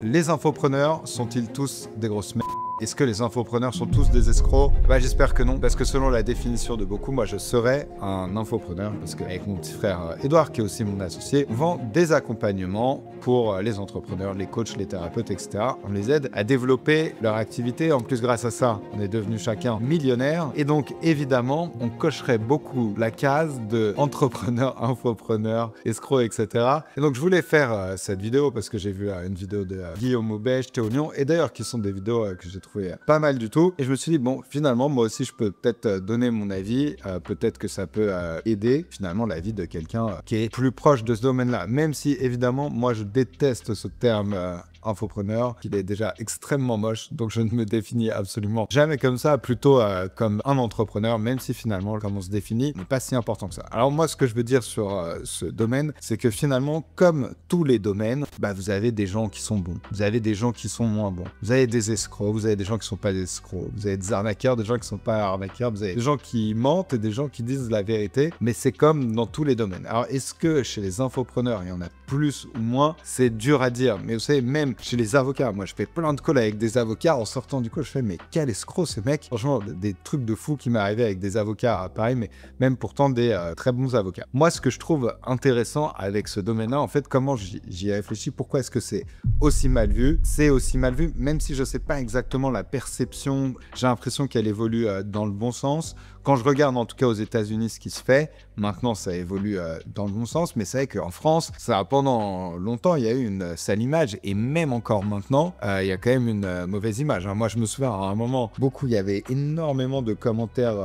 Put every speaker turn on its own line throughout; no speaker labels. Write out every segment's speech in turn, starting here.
Les infopreneurs sont-ils tous des grosses merdes? Est-ce que les infopreneurs sont tous des escrocs? Bah j'espère que non, parce que selon la définition de beaucoup, moi je serais un infopreneur, parce qu'avec mon petit frère Edouard, qui est aussi mon associé, on vend des accompagnements pour les entrepreneurs, les coachs, les thérapeutes, etc. On les aide à développer leur activité. En plus, grâce à ça, on est devenus chacun millionnaires. Et donc, évidemment, on cocherait beaucoup la case de entrepreneur, infopreneur, escroc, etc. Et donc, je voulais faire cette vidéo parce que j'ai vu une vidéo de Guillaume Aubèche, Théo Lyon, et d'ailleurs, qui sont des vidéos que j'ai trouvé pas mal du tout. Et je me suis dit, bon, finalement, moi aussi, je peux peut-être donner mon avis. Peut-être que ça peut aider, finalement, la vie de quelqu'un qui est plus proche de ce domaine-là. Même si, évidemment, moi, je déteste ce terme infopreneur, qu'il est déjà extrêmement moche, donc je ne me définis absolument jamais comme ça, plutôt comme un entrepreneur, même si finalement, comme on se définit, n'est pas si important que ça. Alors moi, ce que je veux dire sur ce domaine, c'est que finalement, comme tous les domaines, bah, vous avez des gens qui sont bons, vous avez des gens qui sont moins bons, vous avez des escrocs, vous avez des gens qui sont pas des escrocs, vous avez des arnaqueurs, des gens qui sont pas arnaqueurs, vous avez des gens qui mentent et des gens qui disent la vérité, mais c'est comme dans tous les domaines. Alors, est-ce que chez les infopreneurs, il y en a plus ou moins? C'est dur à dire, mais vous savez, même chez les avocats, moi je fais plein de calls avec des avocats, en sortant du call, je fais mais quel escroc ce mec. Franchement, des trucs de fou qui m'est arrivé avec des avocats, pareil, mais même pourtant des très bons avocats. Moi, ce que je trouve intéressant avec ce domaine-là, en fait, comment j'y ai réfléchi, pourquoi est-ce que c'est aussi mal vu? C'est aussi mal vu, même si je sais pas exactement la perception, j'ai l'impression qu'elle évolue dans le bon sens. Quand je regarde en tout cas aux États-Unis ce qui se fait, maintenant ça évolue dans le bon sens, mais c'est vrai qu'en France, ça pendant longtemps, il y a eu une sale image, et même encore maintenant, il y a quand même une mauvaise image. Moi, je me souviens, à un moment, il y avait énormément de commentaires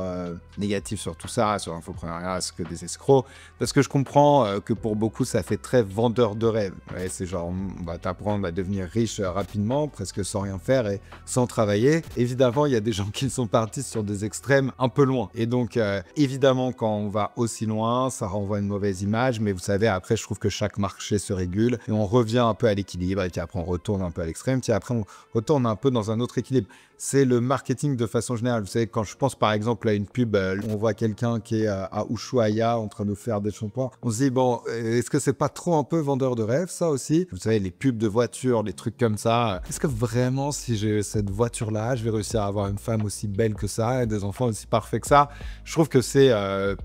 négatifs sur tout ça, sur l'infoprenariat, ce que des escrocs, parce que je comprends que pour beaucoup, ça fait très vendeur de rêve. Ouais, c'est genre, on va t'apprendre à devenir riche rapidement, presque sans rien faire et sans travailler. Évidemment, il y a des gens qui sont partis sur des extrêmes un peu loin. Et donc, évidemment, quand on va aussi loin, ça renvoie une mauvaise image, mais vous savez, après, je trouve que chaque marché se régule et on revient un peu à l'équilibre, et puis après, on retourne un peu à l'extrême, puis après, on retourne un peu dans un autre équilibre. C'est le marketing de façon générale. Vous savez, quand je pense par exemple à une pub, on voit quelqu'un qui est à Ushuaïa en train de faire des shampoings, on se dit, bon, est-ce que c'est pas trop un peu vendeur de rêve, ça aussi? Vous savez, les pubs de voitures, les trucs comme ça. Est-ce que vraiment, si j'ai cette voiture-là, je vais réussir à avoir une femme aussi belle que ça et des enfants aussi parfaits que ça? Je trouve que c'est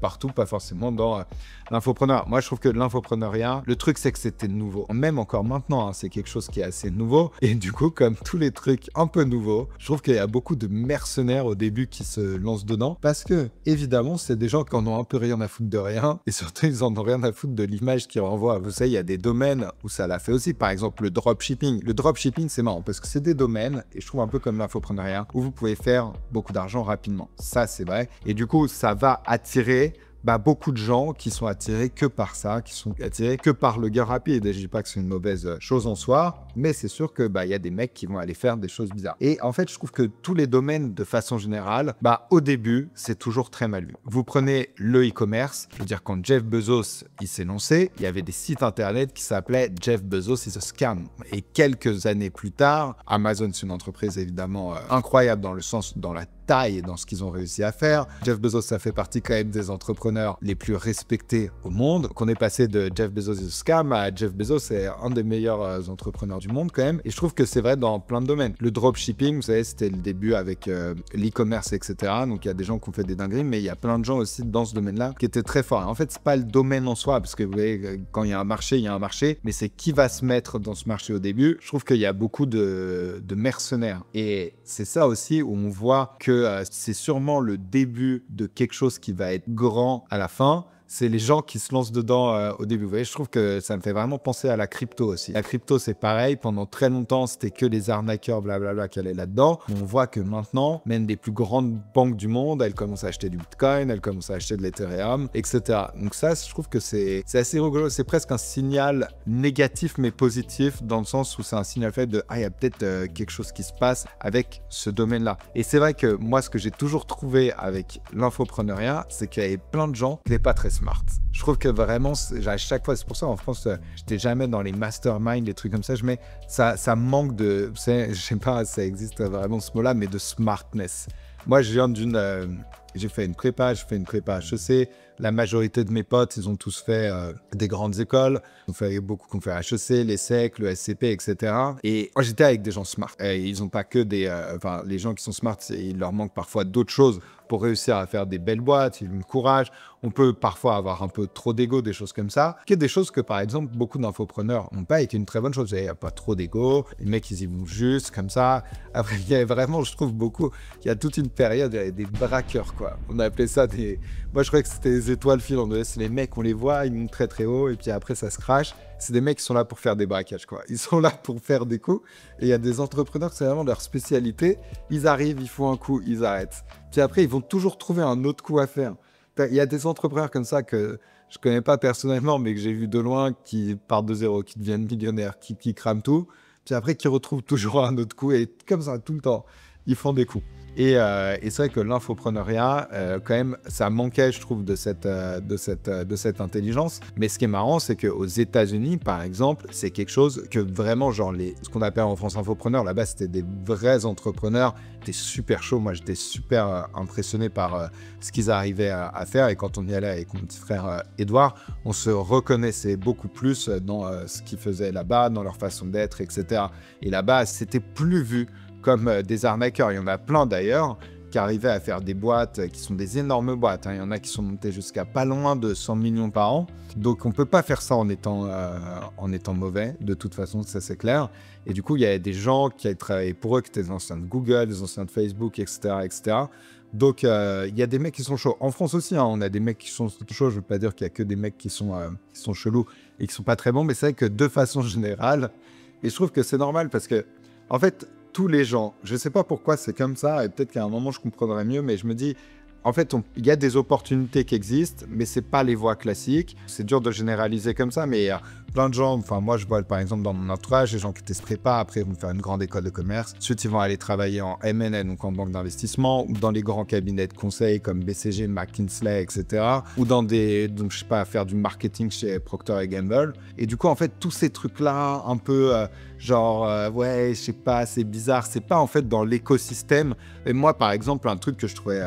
partout, pas forcément dans l'infopreneur. Moi, je trouve que l'infopreneuriat, le truc, c'est que c'était nouveau. Même encore maintenant, hein, c'est quelque chose qui est assez nouveau. Et du coup, comme tous les trucs un peu nouveaux, je trouve qu'il y a beaucoup de mercenaires au début qui se lancent dedans. Parce que, évidemment, c'est des gens qui en ont un peu rien à foutre de rien. Et surtout, ils en ont rien à foutre de l'image qu'ils renvoient. Vous savez, il y a des domaines où ça l'a fait aussi. Par exemple, le dropshipping. Le dropshipping, c'est marrant parce que c'est des domaines, et je trouve un peu comme l'infopreneuriat, où vous pouvez faire beaucoup d'argent rapidement. Ça, c'est vrai. Et du coup, ça va attirer beaucoup de gens qui sont attirés que par ça, qui sont attirés que par le gain rapide. Et je dis pas que c'est une mauvaise chose en soi, mais c'est sûr que il y a des mecs qui vont aller faire des choses bizarres. Et en fait, je trouve que tous les domaines, de façon générale, au début, c'est toujours très mal vu. Vous prenez le e-commerce, je veux dire, quand Jeff Bezos il s'est lancé, il y avait des sites internet qui s'appelaient Jeff Bezos is a scam. Et quelques années plus tard, Amazon, c'est une entreprise évidemment incroyable dans le sens, dans la taille et dans ce qu'ils ont réussi à faire. Jeff Bezos, ça fait partie quand même des entrepreneurs les plus respectés au monde. Qu'on est passé de Jeff Bezos is a scam à Jeff Bezos, c'est un des meilleurs entrepreneurs du monde quand même. Et je trouve que c'est vrai dans plein de domaines. Le dropshipping, vous savez, c'était le début avec l'e-commerce, etc. Donc il y a des gens qui ont fait des dingueries, mais il y a plein de gens aussi dans ce domaine-là qui étaient très forts. Et en fait, c'est pas le domaine en soi, parce que vous voyez, quand il y a un marché, il y a un marché, mais c'est qui va se mettre dans ce marché au début. Je trouve qu'il y a beaucoup de mercenaires. Et c'est ça aussi où on voit que c'est sûrement le début de quelque chose qui va être grand à la fin. C'est les gens qui se lancent dedans au début. Vous voyez, je trouve que ça me fait vraiment penser à la crypto aussi. La crypto, c'est pareil. Pendant très longtemps, c'était que les arnaqueurs, blablabla, qui allaient là-dedans. On voit que maintenant, même des plus grandes banques du monde, elles commencent à acheter du Bitcoin, elles commencent à acheter de l'Ethereum, etc. Donc ça, je trouve que c'est assez rigolo. C'est presque un signal négatif, mais positif, dans le sens où c'est un signal faible de « Ah, il y a peut-être quelque chose qui se passe avec ce domaine-là ». Et c'est vrai que moi, ce que j'ai toujours trouvé avec l'infopreneuriat, c'est qu'il y avait plein de gens qui n'étaient pas très smart. Je trouve que vraiment, à chaque fois, c'est pour ça en France, j'étais jamais dans les masterminds, les trucs comme ça, mais ça manque de, je sais pas, ça existe vraiment ce mot-là, mais de smartness. Moi, je viens d'une j'ai fait une prépa, j'ai fait une prépa HEC. La majorité de mes potes, ils ont tous fait des grandes écoles. On fait beaucoup qui ont fait HEC, l'ESSEC, le SCP, etc. Et moi, j'étais avec des gens smart. Et ils n'ont pas que des... Enfin, les gens qui sont smart, il leur manque parfois d'autres choses pour réussir à faire des belles boîtes. Ils ont le courage. On peut parfois avoir un peu trop d'ego, des choses comme ça. Qui est des choses que, par exemple, beaucoup d'infopreneurs n'ont pas été une très bonne chose. Il n'y a pas trop d'ego. Les mecs, ils y vont juste comme ça. Après, il y a vraiment, je trouve, beaucoup... Il y a toute une période, il y avait des braqueurs, quoi. On appelait ça des... Moi, je croyais que c'était des étoiles filantes. C'est les mecs, on les voit, ils montent très très haut et puis après, ça se crache. C'est des mecs qui sont là pour faire des braquages, quoi. Ils sont là pour faire des coups. Et il y a des entrepreneurs, c'est vraiment leur spécialité. Ils arrivent, ils font un coup, ils arrêtent. Puis après, ils vont toujours trouver un autre coup à faire. Il y a des entrepreneurs comme ça que je connais pas personnellement, mais que j'ai vu de loin, qui partent de zéro, qui deviennent millionnaires, qui crament tout. Puis après, qui retrouvent toujours un autre coup. Et comme ça, tout le temps, ils font des coups. Et c'est vrai que l'infopreneuriat, quand même, ça manquait, je trouve, de cette intelligence. Mais ce qui est marrant, c'est qu'aux États-Unis, par exemple, c'est quelque chose que vraiment, genre, ce qu'on appelle en France infopreneurs, là-bas, c'était des vrais entrepreneurs. C'était super chaud. Moi, j'étais super impressionné par ce qu'ils arrivaient à faire. Et quand on y allait avec mon petit frère Edouard, on se reconnaissait beaucoup plus dans ce qu'ils faisaient là-bas, dans leur façon d'être, etc. Et là-bas, c'était plus vu comme des arnaqueurs. Il y en a plein d'ailleurs qui arrivaient à faire des boîtes qui sont des énormes boîtes. Il y en a qui sont montées jusqu'à pas loin de 100 millions par an. Donc on ne peut pas faire ça en étant mauvais, de toute façon, ça c'est clair. Et du coup, il y a des gens qui avaient travaillé pour eux, qui étaient des anciens de Google, des anciens de Facebook, etc. etc. Donc il y a des mecs qui sont chauds. En France aussi, hein, on a des mecs qui sont chauds. Je ne veux pas dire qu'il n'y a que des mecs qui sont chelous et qui ne sont pas très bons, mais c'est vrai que de façon générale, et je trouve que c'est normal parce que, en fait, tous les gens, je ne sais pas pourquoi c'est comme ça, et peut-être qu'à un moment je comprendrai mieux, mais je me dis, en fait, il y a des opportunités qui existent, mais ce n'est pas les voies classiques. C'est dur de généraliser comme ça, mais il y a plein de gens, enfin moi je vois par exemple dans mon entourage, des gens qui étaient prépa, après ils vont faire une grande école de commerce, ensuite ils vont aller travailler en M&A, donc en banque d'investissement, ou dans les grands cabinets de conseil comme BCG, McKinsey, etc. Ou dans donc je sais pas, faire du marketing chez Procter & Gamble. Et du coup, en fait, tous ces trucs-là, un peu ouais, je sais pas, c'est bizarre, c'est pas en fait dans l'écosystème. Et moi, par exemple, un truc que je trouvais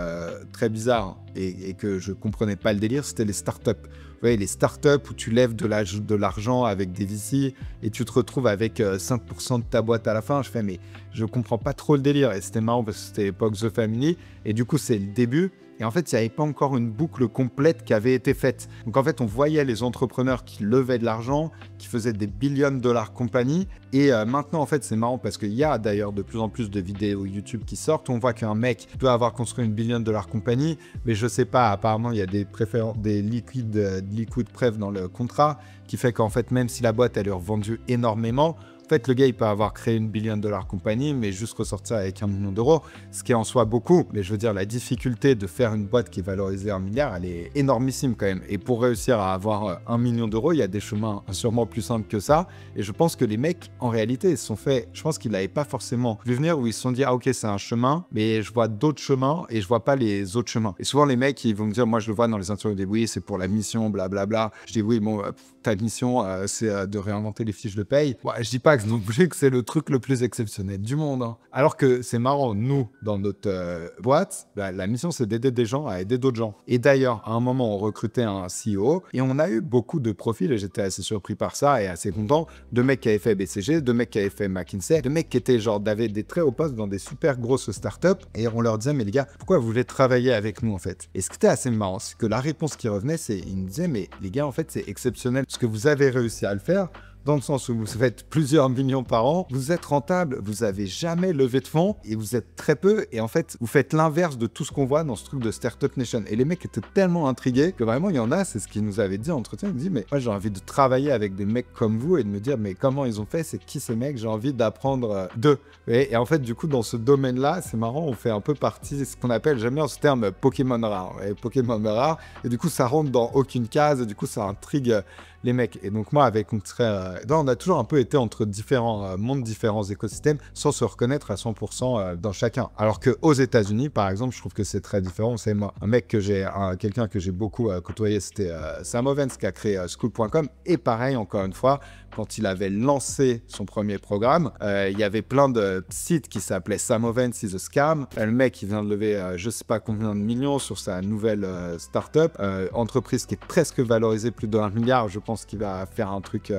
très bizarre et que je comprenais pas le délire, c'était les startups. Vous voyez, les startups où tu lèves de l'argent avec des VC et tu te retrouves avec 5% de ta boîte à la fin. Je fais, mais je comprends pas trop le délire. Et c'était marrant parce que c'était l'époque The Family. Et du coup, c'est le début. Et en fait, il n'y avait pas encore une boucle complète qui avait été faite. Donc en fait, on voyait les entrepreneurs qui levaient de l'argent, qui faisaient des billions de dollars compagnie. Et maintenant, en fait, c'est marrant parce qu'il y a d'ailleurs de plus en plus de vidéos YouTube qui sortent. On voit qu'un mec peut avoir construit une billion de dollars compagnie, mais je sais pas, apparemment, il y a des liquid preuves dans le contrat qui fait qu'en fait, même si la boîte, elle est revendue énormément, en fait, le gars, il peut avoir créé une billion de dollars compagnie, mais juste ressortir avec 1 million d'euros, ce qui est en soi beaucoup. Mais je veux dire, la difficulté de faire une boîte qui est valorisée 1 milliard, elle est énormissime quand même. Et pour réussir à avoir 1 million d'euros, il y a des chemins sûrement plus simples que ça. Et je pense que les mecs, en réalité, ils se sont fait, je pense qu'ils n'avaient pas forcément vu venir, où ils se sont dit, ah ok, c'est un chemin, mais je vois d'autres chemins et je vois pas les autres chemins. Et souvent, les mecs, ils vont me dire, moi, je le vois dans les interviews, ils disent, oui, c'est pour la mission, blablabla. Je dis, oui, bon, ta mission, c'est de réinventer les fiches de paye. Ouais, je dis pas non plus que c'est le truc le plus exceptionnel du monde. Hein. Alors que c'est marrant, nous, dans notre boîte, la mission, c'est d'aider des gens à aider d'autres gens. Et d'ailleurs, à un moment, on recrutait un CEO et on a eu beaucoup de profils, et j'étais assez surpris par ça et assez content, de mecs qui avaient fait BCG, de mecs qui avaient fait McKinsey, de mecs qui étaient avaient des très hauts postes dans des super grosses startups. Et on leur disait, mais les gars, pourquoi vous voulez travailler avec nous en fait? Et ce qui était assez marrant, c'est que la réponse qui revenait, ils me disaient, mais les gars, en fait, c'est exceptionnel ce que vous avez réussi à le faire. Dans le sens où vous faites plusieurs millions par an, vous êtes rentable, vous avez jamais levé de fonds et vous êtes très peu. Et en fait, vous faites l'inverse de tout ce qu'on voit dans ce truc de Startup Nation. Et les mecs étaient tellement intrigués que vraiment, il y en a, c'est ce qu'ils nous avaient dit en entretien. Ils me disent, mais moi, j'ai envie de travailler avec des mecs comme vous et de me dire, mais comment ils ont fait? C'est qui ces mecs? J'ai envie d'apprendre d'eux. Et en fait, du coup, dans ce domaine-là, c'est marrant, on fait un peu partie, ce qu'on appelle, j'aime bien ce terme, Pokémon rare. Et Pokémon rare. Et du coup, ça rentre dans aucune case. Et du coup, ça intrigue les mecs. Et donc moi, avec mon frère, on a toujours un peu été entre différents mondes, différents écosystèmes, sans se reconnaître à 100% dans chacun. Alors qu'aux États-Unis, par exemple, je trouve que c'est très différent. C'est moi, quelqu'un que j'ai beaucoup côtoyé, c'était Sam Ovens qui a créé School.com. Et pareil, encore une fois, quand il avait lancé son premier programme, il y avait plein de sites qui s'appelaient Sam Ovens is a Scam. Le mec, il vient de lever je sais pas combien de millions sur sa nouvelle startup, entreprise qui est presque valorisée plus d'1 milliard. Je pense qu'il va faire un truc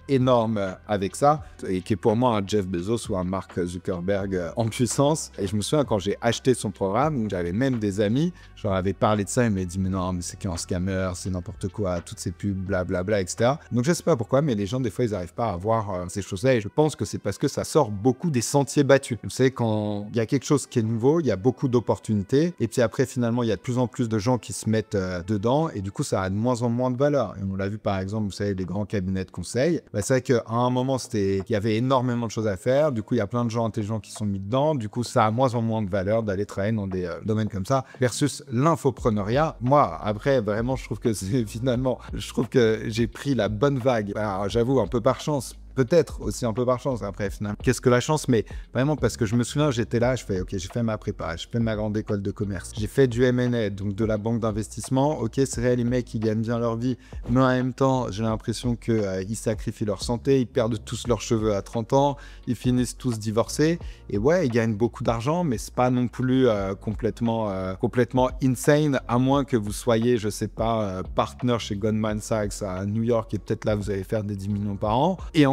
énorme avec ça, et qui est pour moi un Jeff Bezos ou un Mark Zuckerberg en puissance. Et je me souviens quand j'ai acheté son programme, j'avais même des amis, je leur avais parlé de ça, ils m'avaient dit mais non, mais c'est qu'un scammer, c'est n'importe quoi, toutes ces pubs, blablabla, etc. Donc je sais pas pourquoi, mais les gens des fois ils n'arrivent pas à voir ces choses-là, et je pense que c'est parce que ça sort beaucoup des sentiers battus. Vous savez, quand il y a quelque chose qui est nouveau, il y a beaucoup d'opportunités, et puis après finalement il y a de plus en plus de gens qui se mettent dedans, et du coup ça a de moins en moins de valeur. Et on l'a vu par exemple, vous savez, les grands cabinets de conseil, c'est vrai qu'à un moment il y avait énormément de choses à faire, du coup il y a plein de gens intelligents qui sont mis dedans, du coup ça a moins en moins de valeur d'aller travailler dans des domaines comme ça, versus l'infopreneuriat. Moi, après, vraiment, je trouve que c'est finalement, je trouve que j'ai pris la bonne vague. Alors, j'avoue, un peu par chance. Peut-être aussi un peu par chance, après finalement. Qu'est-ce que la chance? Mais vraiment parce que je me souviens, j'étais là, je fais ok, j'ai fait ma prépa, j'ai fait ma grande école de commerce, j'ai fait du M&A, donc de la banque d'investissement. Ok, c'est réel, les mecs, ils gagnent bien leur vie, mais en même temps, j'ai l'impression qu'ils sacrifient leur santé, ils perdent tous leurs cheveux à 30 ans, ils finissent tous divorcés, et ouais, ils gagnent beaucoup d'argent, mais c'est pas non plus complètement insane, à moins que vous soyez, je sais pas, partner chez Goldman Sachs à New York, et peut-être là, vous allez faire des 10 millions par an, et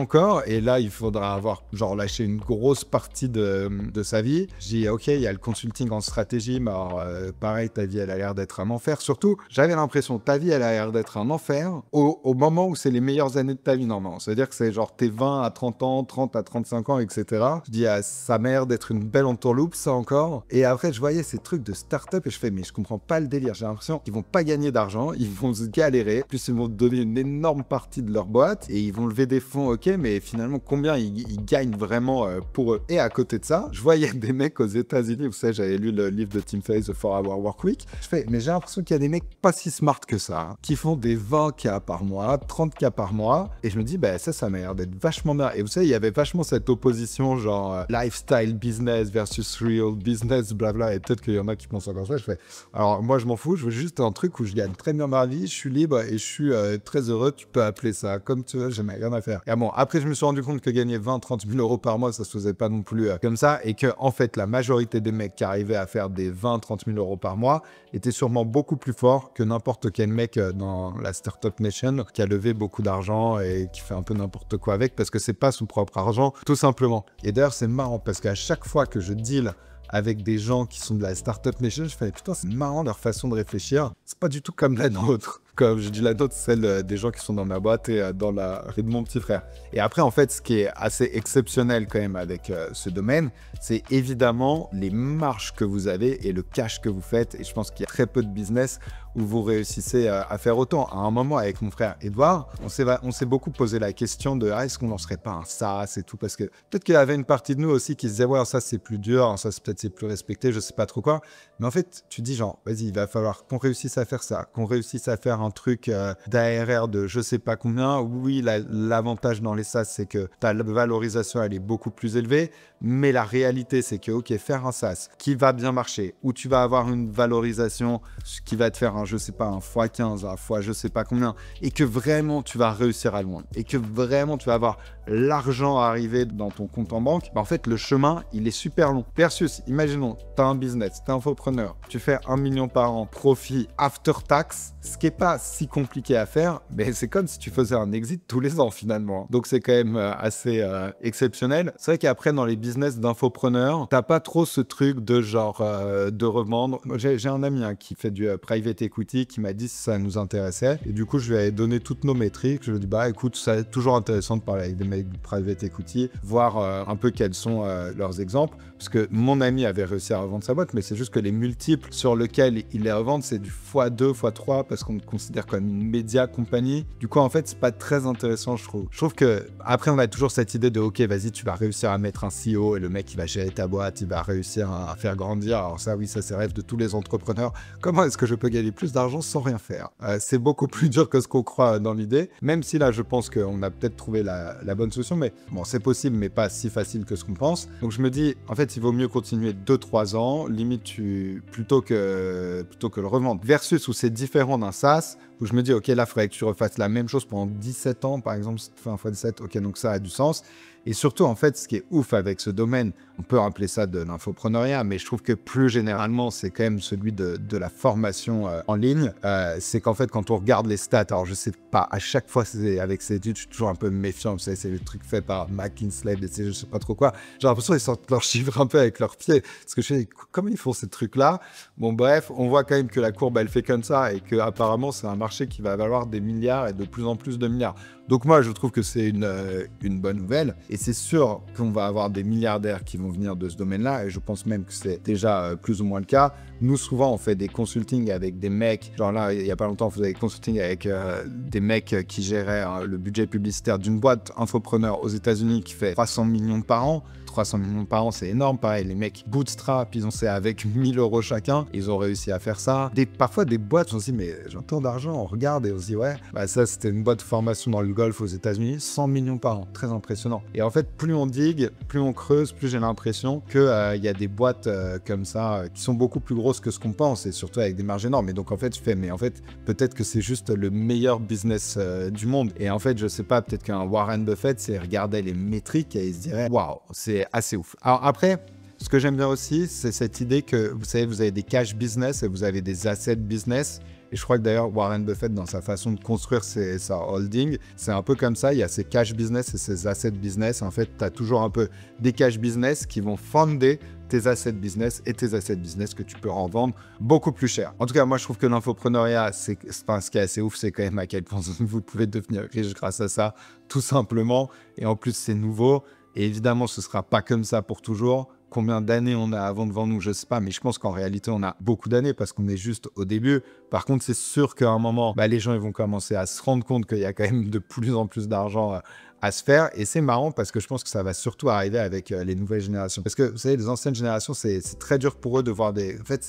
et là, il faudra avoir genre lâché une grosse partie de sa vie. J'ai dit, ok, il y a le consulting en stratégie, mais alors pareil, ta vie, elle a l'air d'être un enfer. Surtout, j'avais l'impression, ta vie, elle a l'air d'être un enfer au moment où c'est les meilleures années de ta vie, normalement. C'est-à-dire que c'est genre tes 20 à 30 ans, 30 à 35 ans, etc. Je dis, ça m'a l'air d'être une belle entourloupe, ça encore. Et après, je voyais ces trucs de start-up et je fais, mais je comprends pas le délire. J'ai l'impression qu'ils vont pas gagner d'argent, ils vont se galérer. Plus, ils vont donner une énorme partie de leur boîte et ils vont lever des fonds, ok, mais finalement, combien ils gagnent vraiment pour eux. Et à côté de ça, je voyais des mecs aux États-Unis, vous savez, j'avais lu le livre de Tim Ferriss, The 4-Hour Workweek. Je fais, mais j'ai l'impression qu'il y a des mecs pas si smart que ça, hein, qui font des 20K par mois, 30K par mois. Et je me dis, bah, ça m'a l'air d'être vachement bien. Et vous savez, il y avait vachement cette opposition, genre lifestyle business versus real business, blabla. Et peut-être qu'il y en a qui pensent encore ça. Je fais, alors moi, je m'en fous, je veux juste un truc où je gagne très bien ma vie, je suis libre et je suis très heureux. Tu peux appeler ça comme tu veux, j'ai rien à faire. Et bon, après, je me suis rendu compte que gagner 20-30 000 euros par mois, ça se faisait pas non plus comme ça, et que en fait, la majorité des mecs qui arrivaient à faire des 20-30 000 euros par mois étaient sûrement beaucoup plus forts que n'importe quel mec dans la Startup Nation qui a levé beaucoup d'argent et qui fait un peu n'importe quoi avec, parce que c'est pas son propre argent, tout simplement. Et d'ailleurs, c'est marrant parce qu'à chaque fois que je deal avec des gens qui sont de la Startup Nation, je fais putain, c'est marrant leur façon de réfléchir. C'est pas du tout comme la nôtre. Comme je dis la nôtre, celle des gens qui sont dans ma boîte et dans la et de mon petit frère. Et après, en fait, ce qui est assez exceptionnel quand même avec ce domaine, c'est évidemment les marges que vous avez et le cash que vous faites. Et je pense qu'il y a très peu de business où vous réussissez à faire autant. À un moment, avec mon frère Edouard, on s'est beaucoup posé la question de est-ce qu'on lancerait pas un SaaS et tout, parce que peut-être qu'il y avait une partie de nous aussi qui se disait ouais, ça c'est plus dur, ça peut-être c'est plus respecté, je sais pas trop quoi. Mais en fait, tu dis genre, vas-y, il va falloir qu'on réussisse à faire ça, qu'on réussisse à faire un truc d'ARR de je sais pas combien. Oui, l'avantage dans les SaaS, c'est que ta valorisation, elle est beaucoup plus élevée, mais la réalité, c'est que, ok, faire un SaaS qui va bien marcher, où tu vas avoir une valorisation qui va te faire je sais pas, un x15, un x je sais pas combien, et que vraiment tu vas réussir à loin, et que vraiment tu vas avoir l'argent à arriver dans ton compte en banque, en fait, le chemin, il est super long. Versus, imaginons, tu as un business, tu es infopreneur, tu fais 1 million par an, profit after tax, ce qui est pas si compliqué à faire, mais c'est comme si tu faisais un exit tous les ans finalement. Donc c'est quand même assez exceptionnel. C'est vrai qu'après, dans les business d'infopreneurs, t'as pas trop ce truc de genre de revendre. J'ai un ami qui fait du private equity qui m'a dit si ça nous intéressait. Et du coup, je lui ai donné toutes nos métriques. Je lui ai dit, bah écoute, c'est toujours intéressant de parler avec des mecs de private equity, voir un peu quels sont leurs exemples. Parce que mon ami avait réussi à revendre sa boîte, mais c'est juste que les multiples sur lesquels il les revend, c'est du x2, x3, parce qu'on le considère comme une média compagnie. Du coup, en fait, c'est pas très intéressant, je trouve. Je trouve que après, on a toujours cette idée de, ok, vas-y, tu vas réussir à mettre un CEO et le mec, il va gérer ta boîte, il va réussir à faire grandir. Alors ça, oui, ça, c'est le rêve de tous les entrepreneurs. Comment est-ce que je peux gagner plus d'argent sans rien faire? C'est beaucoup plus dur que ce qu'on croit dans l'idée. Même si là, je pense qu'on a peut-être trouvé la bonne bonne solution, mais bon, c'est possible, mais pas si facile que ce qu'on pense. Donc je me dis, en fait, il vaut mieux continuer 2-3 ans, limite plutôt que le revendre. Versus où c'est différent d'un SaaS, où je me dis, ok, là, il faudrait que tu refasses la même chose pendant 17 ans, par exemple, si tu fais un x 17, ok, donc ça a du sens. Et surtout, en fait, ce qui est ouf avec ce domaine, on peut appeler ça de l'infopreneuriat, mais je trouve que plus généralement, c'est quand même celui de la formation en ligne. C'est qu'en fait, quand on regarde les stats, alors je sais pas, à chaque fois, avec ces études, je suis toujours un peu méfiant. Vous savez, c'est le truc fait par McKinsey, je sais pas trop quoi. J'ai l'impression qu'ils sortent leurs chiffres un peu avec leurs pieds. Parce que je sais, comment ils font ces trucs-là? Bon, bref, on voit quand même que la courbe, elle fait comme ça et qu'apparemment, c'est un marché qui va valoir des milliards et de plus en plus de milliards. Donc moi, je trouve que c'est une bonne nouvelle. Et c'est sûr qu'on va avoir des milliardaires qui vont venir de ce domaine-là. Et je pense même que c'est déjà plus ou moins le cas. Nous, souvent, on fait des consultings avec des mecs. Genre là, il n'y a pas longtemps, on faisait des consultings avec des mecs qui géraient le budget publicitaire d'une boîte infopreneur aux États-Unis qui fait 300 millions par an. 300 millions par an, c'est énorme. Pareil, les mecs bootstrap, ils ont fait avec 1000 € chacun. Ils ont réussi à faire ça. Parfois, des boîtes, on se dit, mais j'ai tant d'argent, on regarde et on se dit, ouais, bah ça, c'était une boîte de formation dans le golf aux États-Unis, 100 millions par an. Très impressionnant. Et en fait, plus on digue, plus on creuse, plus j'ai l'impression qu'il y a des boîtes comme ça qui sont beaucoup plus grosses que ce qu'on pense et surtout avec des marges énormes. Et donc, en fait, je fais, mais en fait, peut-être que c'est juste le meilleur business du monde. Et en fait, je sais pas, peut-être qu'un Warren Buffett, c'est regarder les métriques et il se dirait, waouh, c'est assez ouf. Alors après, ce que j'aime bien aussi, c'est cette idée que, vous savez, vous avez des cash business et vous avez des assets business. Et je crois que d'ailleurs, Warren Buffett, dans sa façon de construire sa holding, c'est un peu comme ça. Il y a ses cash business et ses assets business. En fait, tu as toujours un peu des cash business qui vont fonder tes assets business et tes assets business que tu peux revendre beaucoup plus cher. En tout cas, moi, je trouve que l'infopreneuriat, ce qui est assez ouf, c'est quand même à quel point vous pouvez devenir riche grâce à ça, tout simplement. Et en plus, c'est nouveau. Et évidemment, ce ne sera pas comme ça pour toujours. Combien d'années on a avant devant nous, je ne sais pas, mais je pense qu'en réalité, on a beaucoup d'années parce qu'on est juste au début. Par contre, c'est sûr qu'à un moment, les gens ils vont commencer à se rendre compte qu'il y a quand même de plus en plus d'argent à se faire. Et c'est marrant parce que je pense que ça va surtout arriver avec les nouvelles générations. Parce que vous savez, les anciennes générations, c'est très dur pour eux de voir En fait,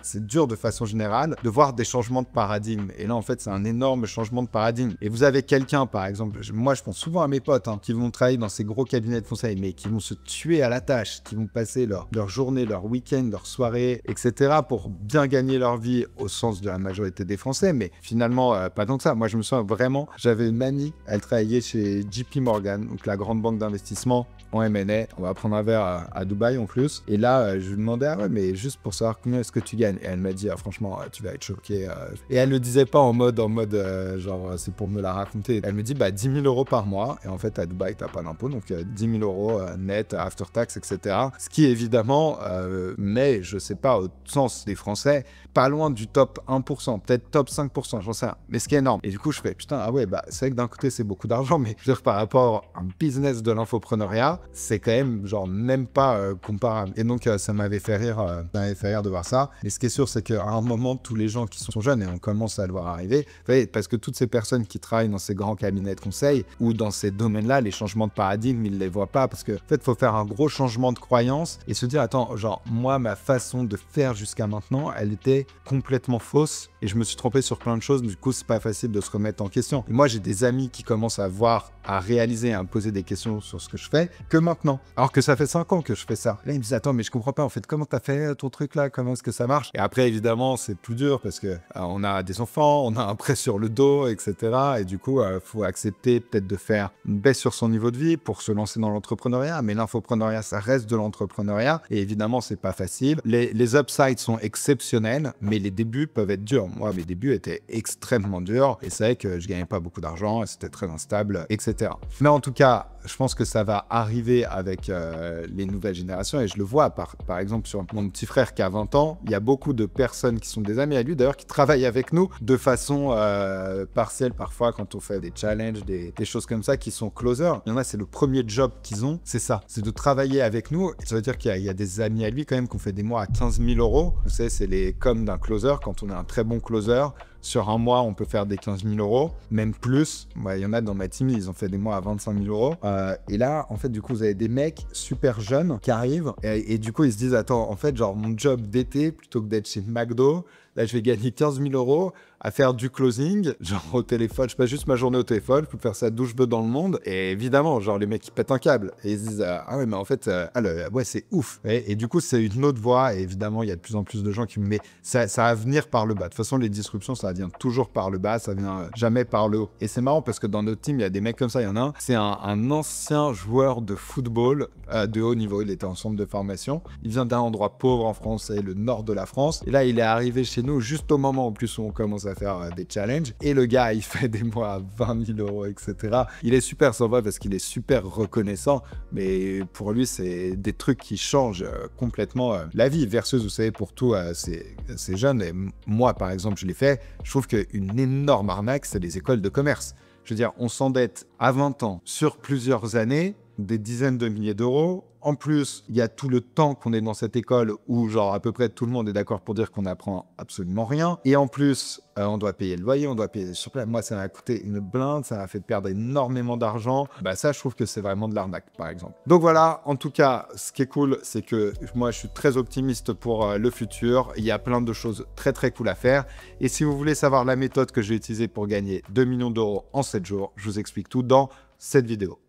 c'est dur de façon générale de voir des changements de paradigme. Et là, en fait, c'est un énorme changement de paradigme. Et vous avez quelqu'un, par exemple, moi, je pense souvent à mes potes qui vont travailler dans ces gros cabinets de conseil, mais qui vont se tuer à la tâche, qui vont passer leur journée, leur week-end, leur soirée, etc. pour bien gagner leur vie au sens de la majorité des Français. Mais finalement, pas tant que ça. Moi, je me souviens vraiment, j'avais une amie, elle travaillait chez JP Morgan, donc la grande banque d'investissement en M&A. On va prendre un verre à Dubaï en plus. Et là, je lui demandais, ah ouais, mais juste pour savoir combien est-ce que tu gagnes. Et elle m'a dit, franchement, tu vas être choqué. Et elle ne le disait pas en mode genre, c'est pour me la raconter. Elle me dit, 10 000 € par mois. Et en fait, à Dubaï, t'as pas d'impôt. Donc, 10 000 € net, after tax, etc. Ce qui, évidemment, mais je sais pas, au sens des Français, pas loin du top 1%, peut-être top 5%, j'en sais rien. Mais ce qui est énorme. Et du coup, je fais, putain, ah ouais, c'est vrai que d'un côté, c'est beaucoup d'argent, mais je veux dire, par rapport à un business de l'infopreneuriat, c'est quand même, genre, même pas comparable. Et donc, ça m'avait fait rire de voir ça. Et ce qui est sûr, c'est qu'à un moment, tous les gens qui sont jeunes, et on commence à le voir arriver, parce que toutes ces personnes qui travaillent dans ces grands cabinets de conseil ou dans ces domaines-là, les changements de paradigme, ils les voient pas parce que, en fait, il faut faire un gros changement de croyance et se dire, attends, genre, moi, ma façon de faire jusqu'à maintenant, elle était complètement fausse et je me suis trompé sur plein de choses. Du coup, c'est pas facile de se remettre en question. Et moi, j'ai des amis qui commencent à réaliser, à me poser des questions sur ce que je fais que maintenant. Alors que ça fait 5 ans que je fais ça. Là, ils me disent, attends, mais je comprends pas, en fait, comment t'as fait ton truc là? Comment est-ce que ça marche? Et après, évidemment, c'est plus dur parce que on a des enfants, on a un prêt sur le dos, etc. Et du coup, faut accepter peut-être de faire une baisse sur son niveau de vie pour se lancer dans l'entrepreneuriat. Mais l'infopreneuriat, ça reste de l'entrepreneuriat. Et évidemment, c'est pas facile. Les upsides sont exceptionnels, mais les débuts peuvent être durs. Moi, mes débuts étaient extrêmement durs. Et c'est vrai que je gagnais pas beaucoup d'argent, c'était très instable, etc. Mais en tout cas, je pense que ça va arriver avec les nouvelles générations et je le vois par exemple sur mon petit frère qui a 20 ans, il y a beaucoup de personnes qui sont des amis à lui d'ailleurs qui travaillent avec nous de façon partielle parfois quand on fait des challenges, des choses comme ça qui sont closers. Il y en a, c'est le premier job qu'ils ont, c'est ça, c'est de travailler avec nous. Et ça veut dire qu'il y a des amis à lui quand même qui ont fait des mois à 15 000 €. Vous savez, c'est les coms d'un closer. Quand on est un très bon closer, sur un mois, on peut faire des 15 000 €, même plus. Il y en a dans ma team, ils ont fait des mois à 25 000 €. Et là, en fait, du coup, vous avez des mecs super jeunes qui arrivent et du coup, ils se disent, attends, en fait, genre, mon job d'été, plutôt que d'être chez McDo, là, je vais gagner 15 000 €. à faire du closing, genre au téléphone. Je passe juste ma journée au téléphone, je peux faire ça d'où je veux dans le monde. Et évidemment, genre les mecs qui pètent un câble et ils se disent ah ouais mais en fait ouais c'est ouf. Et du coup c'est une autre voie. Et évidemment il y a de plus en plus de gens qui mais ça va venir par le bas. De toute façon les disruptions ça vient toujours par le bas, ça vient jamais par le haut. Et c'est marrant parce que dans notre team il y a des mecs comme ça. Il y en a un, c'est un ancien joueur de football de haut niveau. Il était en centre de formation. Il vient d'un endroit pauvre en France, c'est le nord de la France. Et là il est arrivé chez nous juste au moment en plus où on commence à faire des challenges. Et le gars il fait des mois à 20 000 euros, etc. Il est super sympa parce qu'il est super reconnaissant, mais pour lui, c'est des trucs qui changent complètement la vie. Versus, vous savez, pour tous ces jeunes, et moi, par exemple, je l'ai fait, je trouve qu'une énorme arnaque, c'est les écoles de commerce. Je veux dire, on s'endette à 20 ans sur plusieurs années, des dizaines de milliers d'euros. En plus, il y a tout le temps qu'on est dans cette école où, genre, à peu près tout le monde est d'accord pour dire qu'on n'apprend absolument rien. Et en plus, on doit payer le loyer, on doit payer sur place. Moi, ça m'a coûté une blinde, ça m'a fait perdre énormément d'argent. Bah ça, je trouve que c'est vraiment de l'arnaque, par exemple. Donc voilà, en tout cas, ce qui est cool, c'est que moi, je suis très optimiste pour le futur. Il y a plein de choses très, très cool à faire. Et si vous voulez savoir la méthode que j'ai utilisée pour gagner 2 millions d'euros en 7 jours, je vous explique tout dans cette vidéo.